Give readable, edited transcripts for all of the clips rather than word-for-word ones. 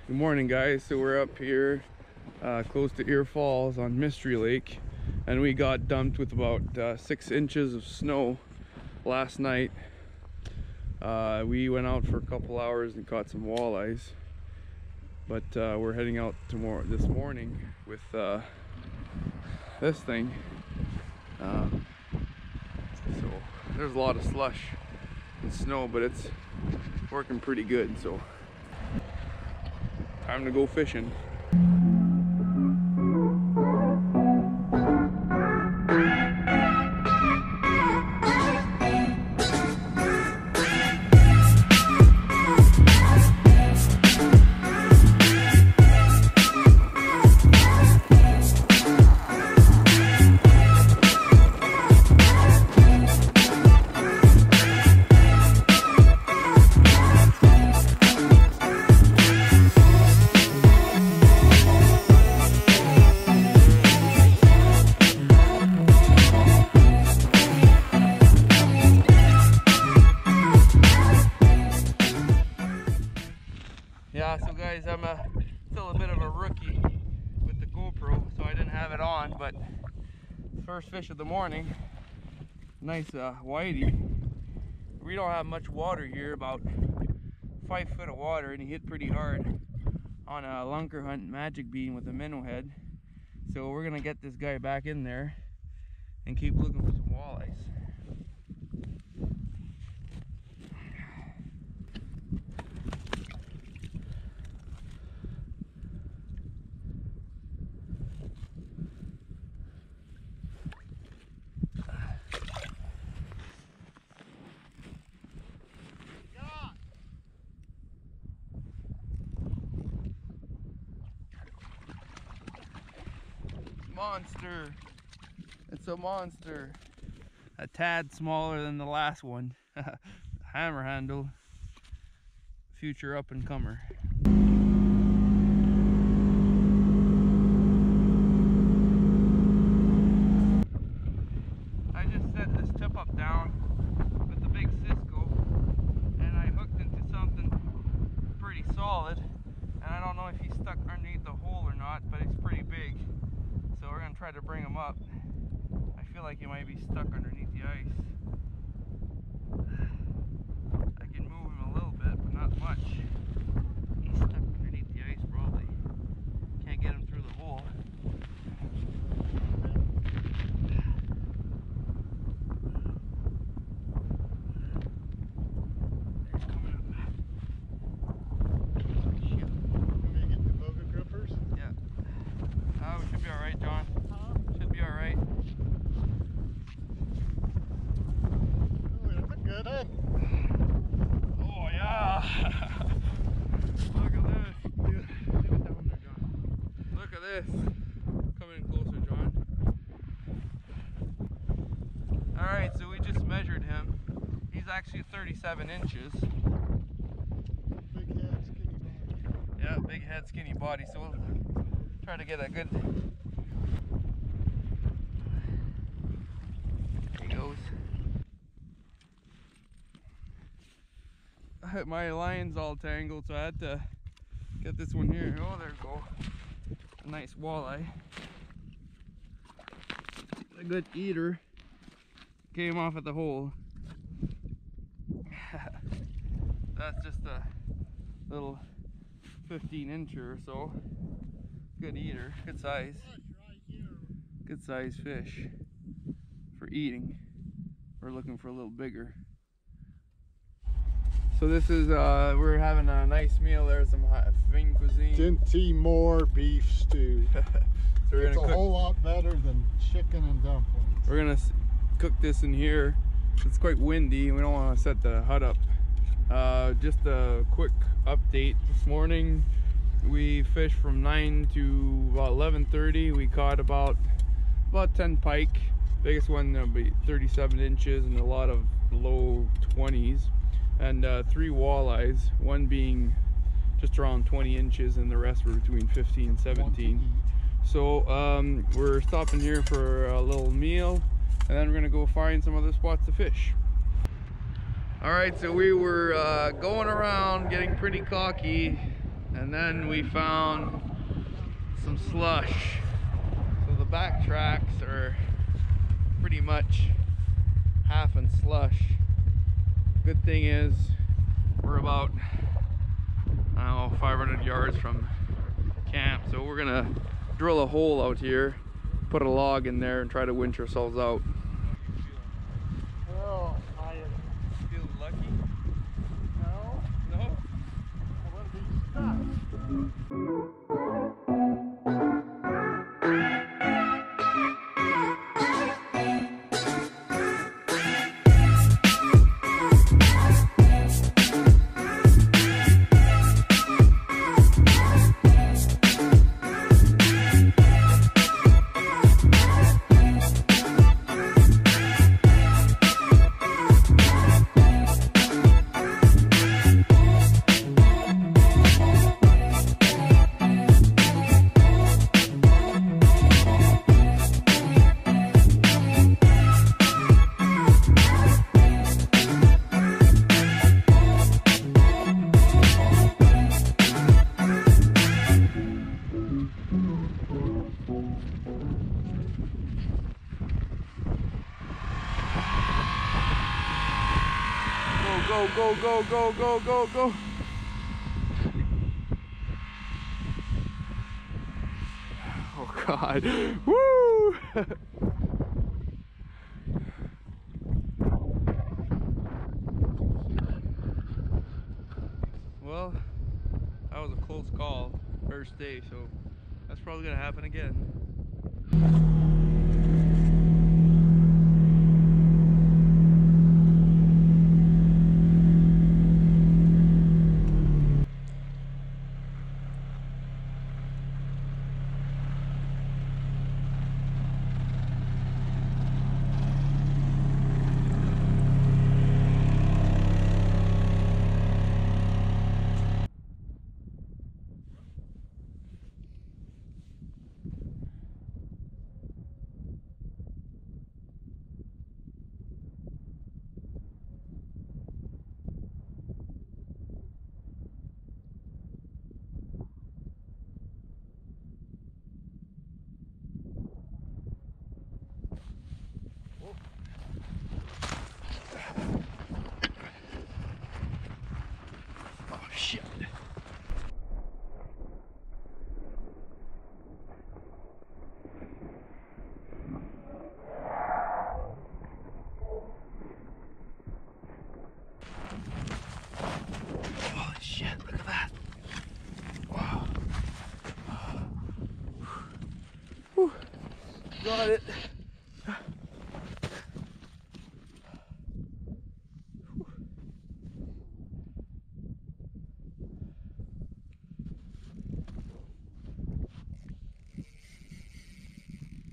Good morning, guys. So we're up here close to Ear Falls on Mystery Lake, and we got dumped with about 6 inches of snow last night. We went out for a couple hours and caught some walleyes, but we're heading out this morning with this thing. So there's a lot of slush and snow, but it's working pretty good. So time to go fishing. Yeah, so guys, I'm still a bit of a rookie with the GoPro, so I didn't have it on, but first fish of the morning, nice whitey. We don't have much water here, about 5 foot of water, and he hit pretty hard on a lunker hunt magic bean with a minnow head. So we're gonna get this guy back in there and keep looking for some walleyes. Monster. It's a monster. A tad smaller than the last one. Hammer handle. Future up and comer. I just set this tip up down with the big Cisco, and I hooked into something pretty solid, and I don't know if he's stuck underneath the hole or not, but it's pretty big. So we're going to try to bring him up. I feel like he might be stuck underneath the ice. I can move him a little bit, but not much. He's stuck underneath the ice probably. Can't get him through the hole. He's coming up. Shoot. Want me to get the boga grippers? Yeah. We should be alright, John. Should be alright. Oh, that's a good one. Oh, yeah. Look at this. Leave it down there, John. Look at this. Come in closer, John. Alright, so we just measured him. He's actually 37 inches. Big head, skinny body. Yeah, big head, skinny body. So we'll try to get a good... There he goes. My line's all tangled, so I had to get this one here. Oh, there we go. A nice walleye. A good eater. Came off at the hole. That's just a little 15-incher or so. Good eater, good size. Good size fish for eating. We're looking for a little bigger. So this is, we're having a nice meal. There's some Ving cuisine. Dinty Moore beef stew. So we're It's gonna a whole lot better than chicken and dumplings. We're gonna cook this in here. It's quite windy. We don't want to set the hut up. Just a quick update. This morning we fished from 9 to about 11:30. We caught about 10 pike. Biggest one will be 37 inches and a lot of low 20s. And 3 walleyes, one being just around 20 inches and the rest were between 15 and 17. So we're stopping here for a little meal, and then we're gonna go find some other spots to fish. All right, so we were going around getting pretty cocky and then we found some slush. So the back tracks are pretty much half in slush. Good thing is we're about, I don't know, 500 yards from camp, so we're gonna drill a hole out here, put a log in there, and try to winch ourselves out. Oh, tired. Feel lucky? No, No? I want to be stuck. Go, go, go, go, go, go, go. Oh God, woo! Well, that was a close call, first day, so that's probably gonna happen again. Oh shit. Holy shit, look at that. Wow. Whew. Got it.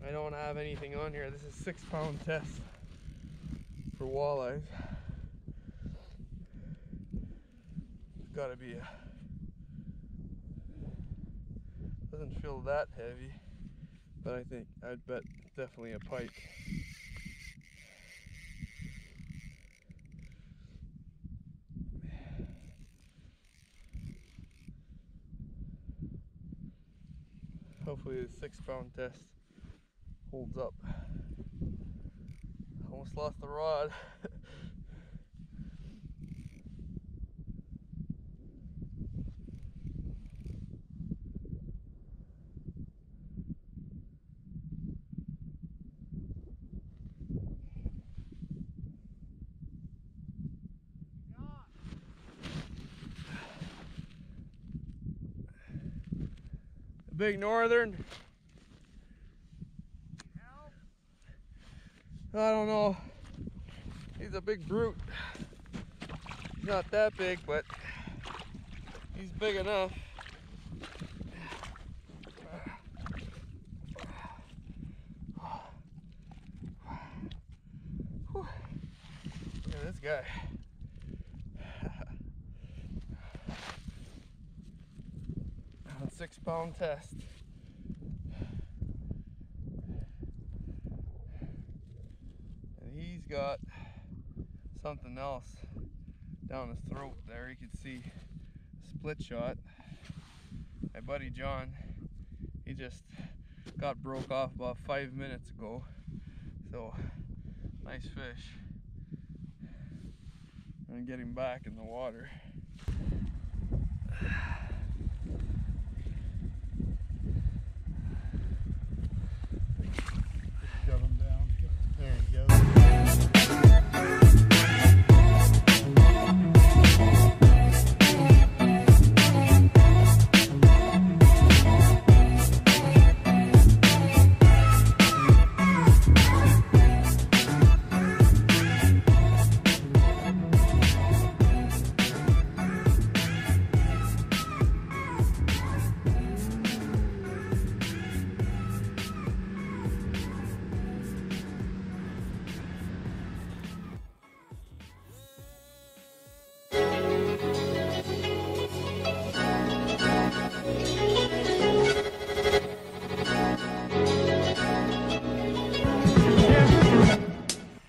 I don't have anything on here. This is a 6-pound test for walleyes. It's gotta be a, doesn't feel that heavy, but I'd bet it's definitely a pike. Hopefully the 6-pound test holds up. Almost lost the rod. Big northern. I don't know. He's a big brute. He's not that big, but he's big enough. Look at this guy. 6-pound test. And he's got something else down his throat there. You can see a split shot. my buddy John, he just got broke off about 5 minutes ago. So nice fish. I'm getting back in the water. Shove him down. There he goes.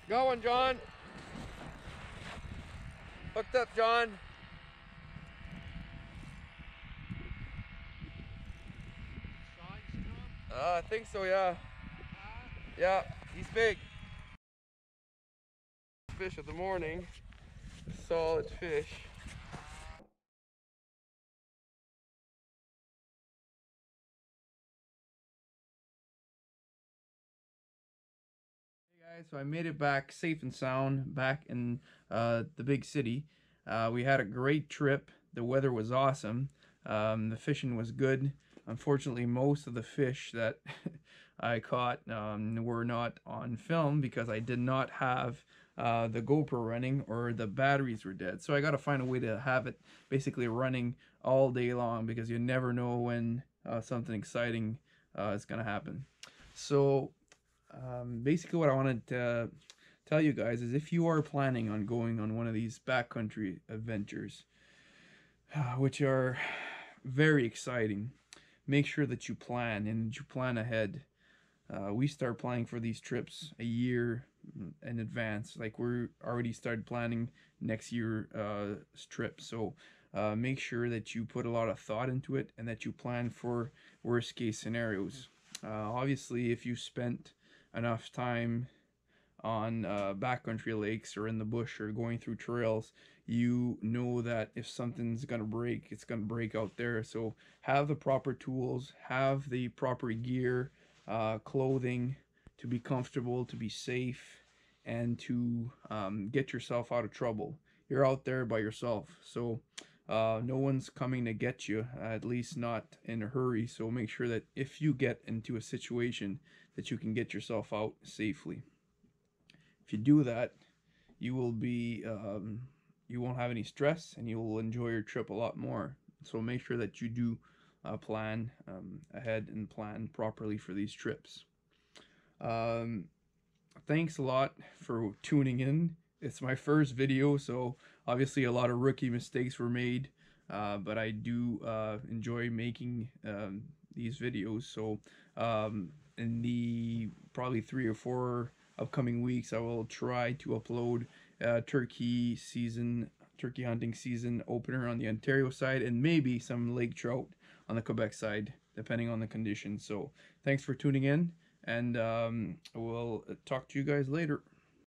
Got one, John. Hooked up, John. I think so, yeah. Yeah, he's big. Fish of the morning. Solid fish. Hey guys, so I made it back safe and sound back in the big city. We had a great trip. The weather was awesome. The fishing was good. Unfortunately, most of the fish that I caught were not on film because I did not have the GoPro running, or the batteries were dead. So I got to find a way to have it basically running all day long, because you never know when something exciting is going to happen. So basically what I wanted to tell you guys is, if you are planning on going on one of these backcountry adventures, which are very exciting, make sure that you plan, and you plan ahead. We start planning for these trips a year in advance. Like, we're already started planning next year's trip. So make sure that you put a lot of thought into it, and that you plan for worst case scenarios. Obviously, if you spent enough time on backcountry lakes or in the bush or going through trails, you know that if something's gonna break, it's gonna break out there. So have the proper tools, have the proper gear, clothing, to be comfortable, to be safe, and to get yourself out of trouble. You're out there by yourself, so no one's coming to get you, at least not in a hurry. So make sure that if you get into a situation, that you can get yourself out safely. If you do that, you will be you won't have any stress, and you will enjoy your trip a lot more. So make sure that you do plan ahead and plan properly for these trips. Thanks a lot for tuning in. It's my first video, so obviously a lot of rookie mistakes were made, but I do enjoy making these videos. So in the probably 3 or 4 upcoming weeks, I will try to upload turkey hunting season opener on the Ontario side, and maybe some lake trout on the Quebec side, depending on the conditions. So thanks for tuning in, and we'll talk to you guys later.